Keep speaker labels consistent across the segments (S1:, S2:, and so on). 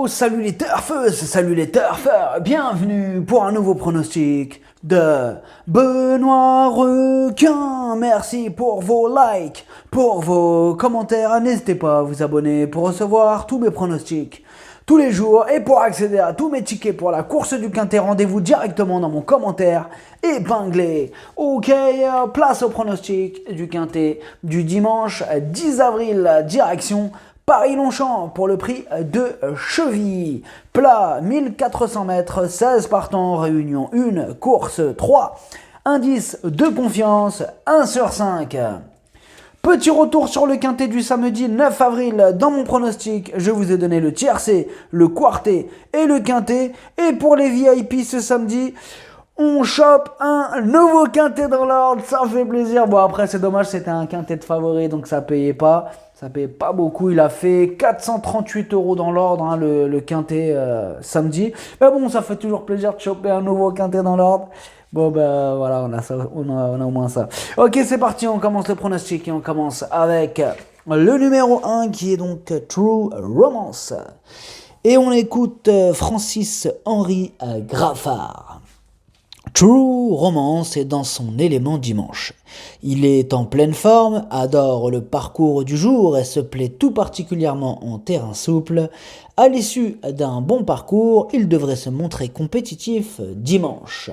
S1: Salut les turfeuses, salut les turfeurs, bienvenue pour un nouveau pronostic de Benoît Requin. Merci pour vos likes, pour vos commentaires, n'hésitez pas à vous abonner pour recevoir tous mes pronostics tous les jours et pour accéder à tous mes tickets pour la course du Quintet, rendez-vous directement dans mon commentaire épinglé. Ok, place au pronostic du Quintet du dimanche 10 avril, direction Paris-Longchamp pour le prix de cheville. Plat 1400 mètres, 16 partants, réunion 1, course 3. Indice de confiance 1 sur 5. Petit retour sur le Quintet du samedi 9 avril. Dans mon pronostic, je vous ai donné le tiercé, le quartet et le Quintet. Et pour les VIP ce samedi, on chope un nouveau Quintet dans l'ordre, ça fait plaisir. Bon après c'est dommage, c'était un Quintet de favori donc ça payait pas beaucoup. Il a fait 438 € dans l'ordre, hein, le Quintet samedi. Mais bon, ça fait toujours plaisir de choper un nouveau Quintet dans l'ordre. Bon ben voilà, on a au moins ça. Ok, c'est parti, on commence le pronostic et on commence avec le numéro 1 qui est donc True Romance. Et on écoute Francis-Henri Graffard. True Romance est dans son élément dimanche. Il est en pleine forme, adore le parcours du jour et se plaît tout particulièrement en terrain souple. À l'issue d'un bon parcours, il devrait se montrer compétitif dimanche.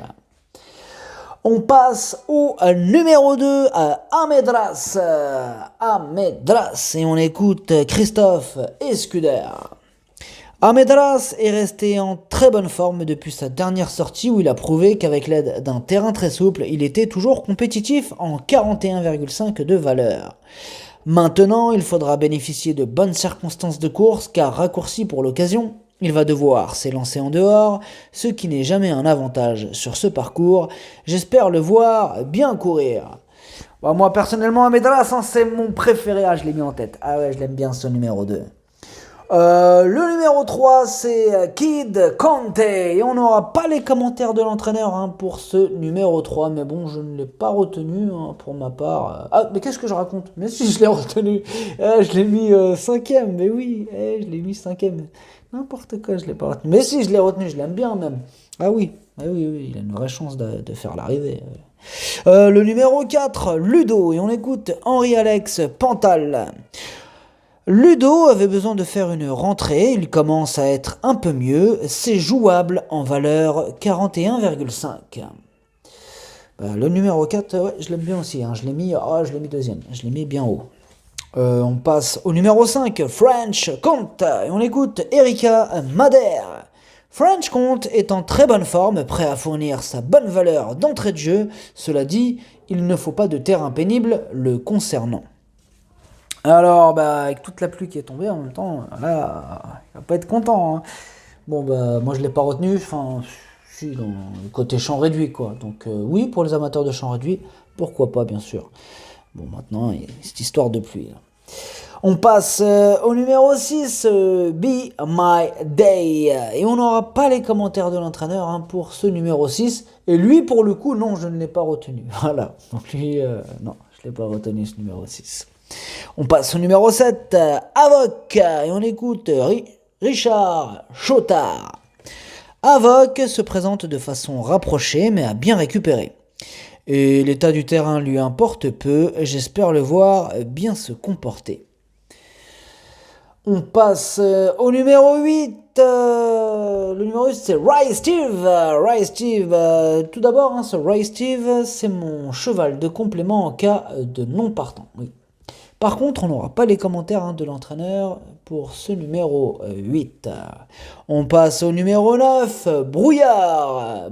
S1: On passe au numéro 2, Amedras. Et on écoute Christophe Escuder. Amedras est resté en très bonne forme depuis sa dernière sortie où il a prouvé qu'avec l'aide d'un terrain très souple, il était toujours compétitif en 41,5 de valeur. Maintenant, il faudra bénéficier de bonnes circonstances de course car raccourci pour l'occasion, il va devoir s'élancer en dehors, ce qui n'est jamais un avantage sur ce parcours. J'espère le voir bien courir. Bon, moi personnellement, Amedras, c'est mon préféré. Ah, je l'ai mis en tête. Ah ouais, je l'aime bien ce numéro 2. Le numéro 3, c'est Kid Conte. Et on n'aura pas les commentaires de l'entraîneur pour ce numéro 3. Mais bon, je ne l'ai pas retenu pour ma part. Ah, mais qu'est-ce que je raconte? Mais si, je l'ai retenu. Je l'ai mis 5ème. Mais oui, je l'ai mis 5ème. N'importe quoi, je l'ai pas retenu. Mais si, je l'ai retenu, je l'aime bien même. Ah oui, il a une vraie chance de faire l'arrivée. Le numéro 4, Ludo. Et on écoute Henri-Alex Pantal. Ludo avait besoin de faire une rentrée, il commence à être un peu mieux, c'est jouable en valeur 41,5. Le numéro 4, ouais, je l'aime bien aussi, je l'ai mis deuxième, je l'ai mis bien haut. On passe au numéro 5, French Comte, et on écoute Erika Madère. French Comte est en très bonne forme, prêt à fournir sa bonne valeur d'entrée de jeu, cela dit, il ne faut pas de terrain pénible le concernant. Alors, avec toute la pluie qui est tombée en même temps, là, il va pas être content. Bon, moi je l'ai pas retenu, je suis dans le côté champ réduit, quoi. Donc, oui, pour les amateurs de champ réduit, pourquoi pas, bien sûr. Bon, maintenant, il y a cette histoire de pluie. Là. On passe au numéro 6, Be My Day. Et on n'aura pas les commentaires de l'entraîneur pour ce numéro 6. Et lui, pour le coup, non, je ne l'ai pas retenu. Voilà. Donc lui, non, je ne l'ai pas retenu, ce numéro 6. On passe au numéro 7, Avoc, et on écoute Richard Chotard. Avoc se présente de façon rapprochée, mais a bien récupéré. Et l'état du terrain lui importe peu, j'espère le voir bien se comporter. On passe au numéro 8. Le numéro 8, c'est Rise Steve. Tout d'abord, ce Rise Steve, c'est mon cheval de complément en cas de non partant. Oui. Par contre, on n'aura pas les commentaires de l'entraîneur pour ce numéro 8. On passe au numéro 9, Brouillard.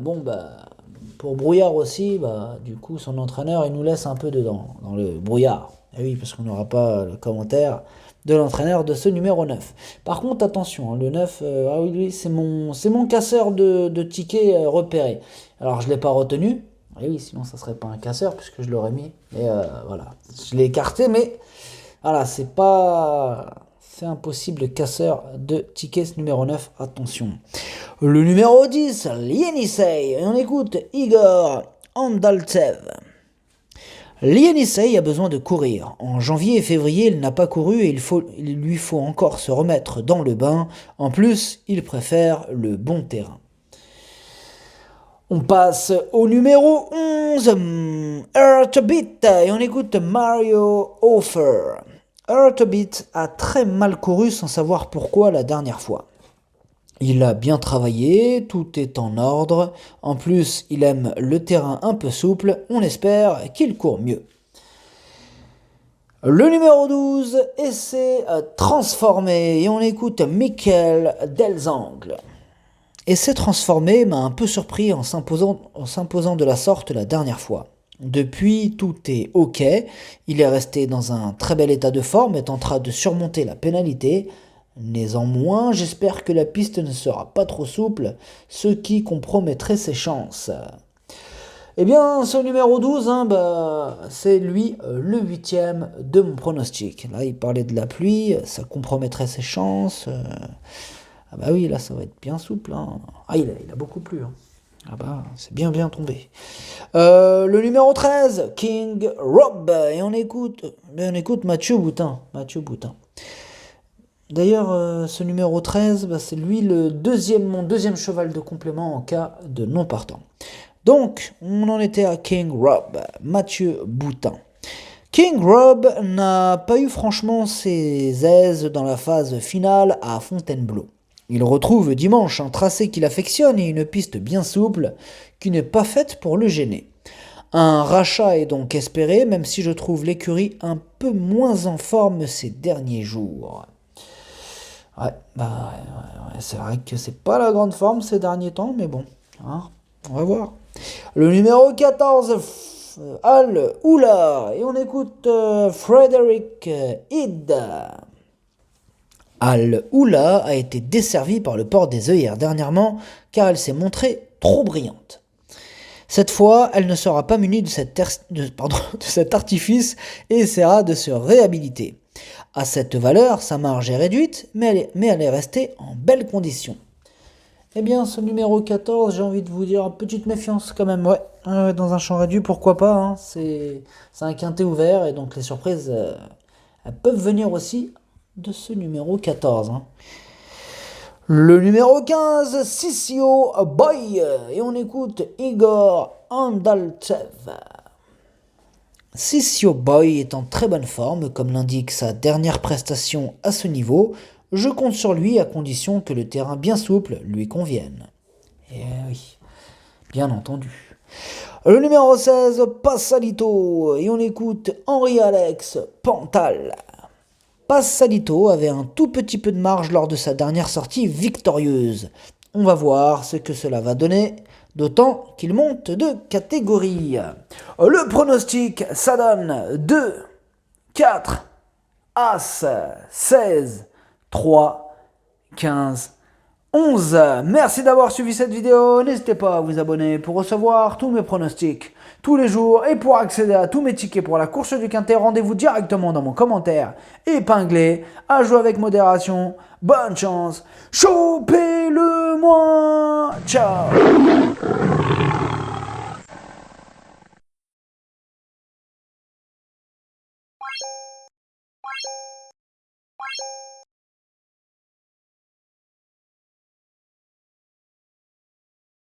S1: Pour Brouillard aussi, du coup, son entraîneur, il nous laisse un peu dedans, dans le brouillard. Et oui, parce qu'on n'aura pas le commentaire de l'entraîneur de ce numéro 9. Par contre, attention, le 9, lui, c'est mon casseur de tickets repéré. Alors, je ne l'ai pas retenu. Et oui, sinon ça serait pas un casseur puisque je l'aurais mis. Et voilà, je l'ai écarté, mais voilà, c'est impossible, casseur de tickets numéro 9, attention. Le numéro 10, Yenisei, et on écoute Igor Andaltsev. L'Yenisei a besoin de courir. En janvier et février, il n'a pas couru et il lui faut encore se remettre dans le bain. En plus, il préfère le bon terrain. On passe au numéro 11, Heartbeat, et on écoute Mario Hofer. Heartbeat a très mal couru sans savoir pourquoi la dernière fois. Il a bien travaillé, tout est en ordre. En plus, il aime le terrain un peu souple. On espère qu'il court mieux. Le numéro 12, Essai transformé. Et on écoute Michael Delzangle. Essai transformé m'a un peu surpris en s'imposant de la sorte la dernière fois. Depuis, tout est ok. Il est resté dans un très bel état de forme et tentera de surmonter la pénalité. Néanmoins, j'espère que la piste ne sera pas trop souple, ce qui compromettrait ses chances. Eh bien, ce numéro 12, c'est lui le 8e de mon pronostic. Là, il parlait de la pluie, ça compromettrait ses chances. Ah bah oui, là, ça va être bien souple. Hein. Ah, il a beaucoup plu. Hein. Ah bah, c'est bien tombé. Le numéro 13, King Rob. Et on écoute Mathieu Boutin. D'ailleurs, ce numéro 13, c'est lui mon deuxième cheval de complément en cas de non partant. Donc, on en était à King Rob, Mathieu Boutin. King Rob n'a pas eu franchement ses aises dans la phase finale à Fontainebleau. Il retrouve dimanche un tracé qu'il affectionne et une piste bien souple qui n'est pas faite pour le gêner. Un rachat est donc espéré, même si je trouve l'écurie un peu moins en forme ces derniers jours. Ouais, c'est vrai que c'est pas la grande forme ces derniers temps, mais bon, hein, on va voir. Le numéro 14, Al Oula, et on écoute Frédéric Id. Al Oula a été desservie par le port des œillères dernièrement, car elle s'est montrée trop brillante. Cette fois, elle ne sera pas munie de cet artifice et essaiera de se réhabiliter. À cette valeur, sa marge est réduite, mais elle est restée en belle condition. Eh bien, ce numéro 14, j'ai envie de vous dire, petite méfiance quand même, ouais. Dans un champ réduit, pourquoi pas, hein. C'est un quintet ouvert, et donc les surprises, elles peuvent venir aussi de ce numéro 14. Hein. Le numéro 15, Sissio Boy, et on écoute Igor Andaltsev. Sissio Boy est en très bonne forme, comme l'indique sa dernière prestation à ce niveau. Je compte sur lui à condition que le terrain bien souple lui convienne. Eh oui, bien entendu. Le numéro 16, Passalito, et on écoute Henri-Alex Pantal. Passalito avait un tout petit peu de marge lors de sa dernière sortie victorieuse. On va voir ce que cela va donner, d'autant qu'il monte de catégorie. Le pronostic, ça donne 2, 4, As, 16, 3, 15, 11. Merci d'avoir suivi cette vidéo. N'hésitez pas à vous abonner pour recevoir tous mes pronostics tous les jours. Et pour accéder à tous mes tickets pour la course du Quintet, rendez-vous directement dans mon commentaire épinglé. À jouer avec modération. Bonne chance. Chopez-le-moi. Ciao.